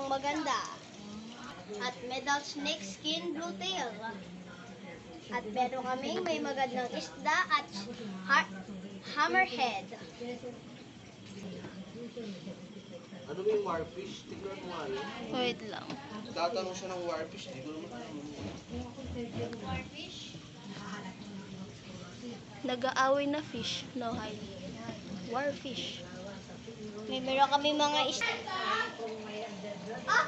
pang maganda. At medal snake skin blue tail. At meron kaming may magandang isda at hammerhead. Ano ba yung warfish? Tignan mo nga rin. Wait lang. Tatanong siya ng warfish. Di ko naman alam. Warfish. Nag-aaway na fish. No, hi. Warfish. Meron kami mga isda. Ah!